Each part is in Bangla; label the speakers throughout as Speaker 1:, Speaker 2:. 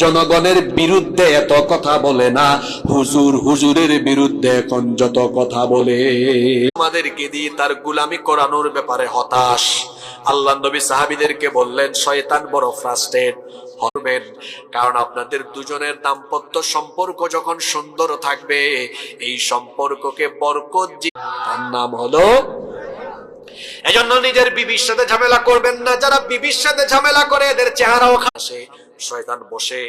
Speaker 1: জনগণের বিরুদ্ধে এত কথা বলে না, হুজুরের বিরুদ্ধে এখন যত কথা বলে। আমাদেরকে দিয়ে তার গোলামি করানোর ব্যাপারে হতাশ। আল্লাহ নবী সাহাবীদেরকে বললেন, শয়তান বড় ফ্রাস্ট্রেট হবেন, কারণ আপনাদের দুজনের দাম্পত্য সম্পর্ক যখন সুন্দর থাকবে, এই সম্পর্ককে বরকত তার নাম হলো। এজন্য নিজের বিবির সাথে ঝামেলা করবেন না। যারা বিবির সাথে ঝামেলা করে এদের চেহারাও খাসে। শয়তান বসে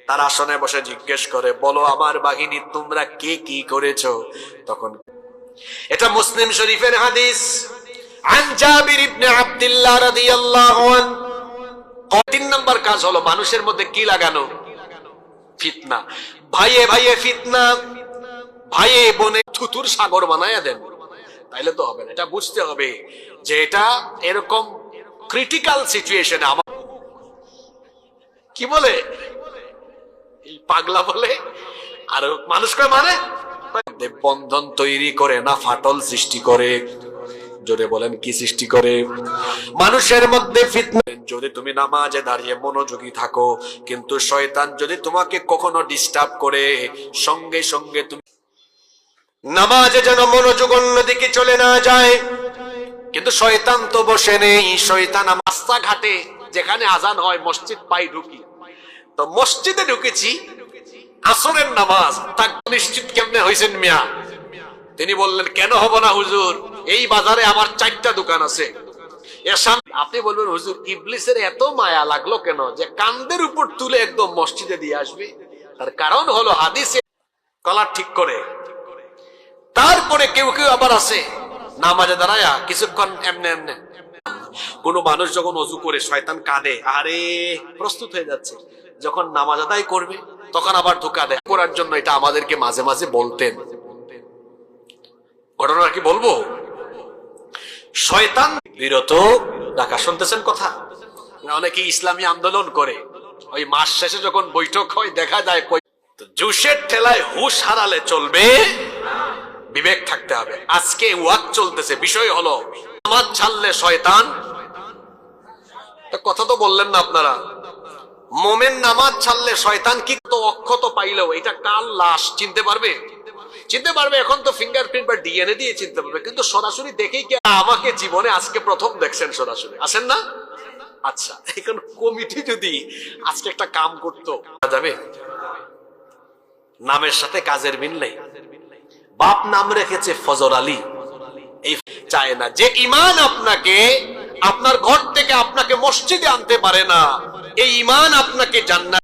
Speaker 1: তার আসনে বসে জিজ্ঞেস করে, বলো আমার বাহিনী তোমরা কে কি করেছো? তখন এটা মুসলিম শরীফের হাদিস। আন জাবির ইবনে আব্দুল্লাহ রাদিয়াল্লাহু আনহু। 3 নম্বর কাজ হলো মানুষের মধ্যে কি লাগানো? ফিতনা। ভাইয়ে ভাইয়ে ফিতনা, ভাইয়ে বোনে থুতুর সাগর বানায়া দেন, তাইলে তো হবে না। এটা বুঝতে হবে যে এটা এরকম ক্রিটিক্যাল সিচুয়েশনে আমার কি বলে এই পাগলা বলে আর মানুষকে মানে বন্ধন তৈরি করে না ফাটল সৃষ্টি করে। জোরে বলেন কি সৃষ্টি করে? মানুষের মধ্যে ফিতনা। যদি তুমি নামাজে দাঁড়িয়ে মনোযোগী থাকো, কিন্তু শয়তান যদি তোমাকে কখনো ডিস্টার্ব করে, সঙ্গে সঙ্গে তুমি নামাজে যেন মনোযোগ অন্যদিকে চলে না যায়। কিন্তু শয়তান তো বসে নেই। শয়তান রাস্তাঘাটে যেখানে আজান হয় মসজিদ পাই ঢুকি, তো মসজিদে ঢুকেছি, আসরের নামাজ তা নিশ্চিত কেমনে হয়েছেন মিয়া? তিনি বললেন, কেন হব না হুজুর, এই বাজারে আমার 4টা দোকান আছে। আপনি বলবেন, হুজুর ইবলিসের এত মায়া লাগলো কেন যে কান্দের উপর তুলে একদম মসজিদে দিয়ে আসবে? তার কারণ হলো হাদিসে কলার ঠিক করে। তারপরে কেউ কেউ আবার আছে নামাজে দাঁড়ায়া কিছুক্ষণ এমনে এমনে। কোন মানুষ যখন ওযু করে শয়তান কাঁদে, আরে প্রস্তুত হয়ে যাচ্ছে, যখন নামাজ আদায় করবে তখন আবার ধোঁকা দেয় করার জন্য। এটা আমাদেরকে মাঝে মাঝে বলতেন। ঘটনা কি বলবো? শয়তান বিরত ডাকা। শুনতেছেন কথা? অনেকে ইসলামী আন্দোলন করে, ওই মাস শেষে যখন বৈঠক হয় দেখা যায় জুসের ঠেলায় হুশ হারালে চলবে, বিবেক থাকতে হবে। আজকে ওয়াজ চলতেছে, বিষয় হলো নামাজ ছাড়লে শয়তান। কথা তো বললেন না আপনারা। মোমেন নামাজ ছাড়লে শয়তান কি তো অক্ষত পাইলেও এটা কাল লাশ চিনতে পারবে? চিনতে পারবে। এখন তো ফিঙ্গারপ্রিন্ট বা ডিএনএ দিয়ে চিনতে পারবে, কিন্তু সরাসরি দেখেই কি? আমাকে জীবনে আজকে প্রথম দেখছেন সরাসরি, আসেন না? আচ্ছা, এখন কমিটি যদি আজকে একটা কাম করতো, যাবে নামের সাথে কাজের মিল নেই। বাপ নাম রেখেছে ফজর আলী, এই চায় না যে ঈমান আপনাকে আপনার ঘর থেকে আপনাকে মসজিদে আনতে পারে না, এই ঈমান আপনাকে জান্নাত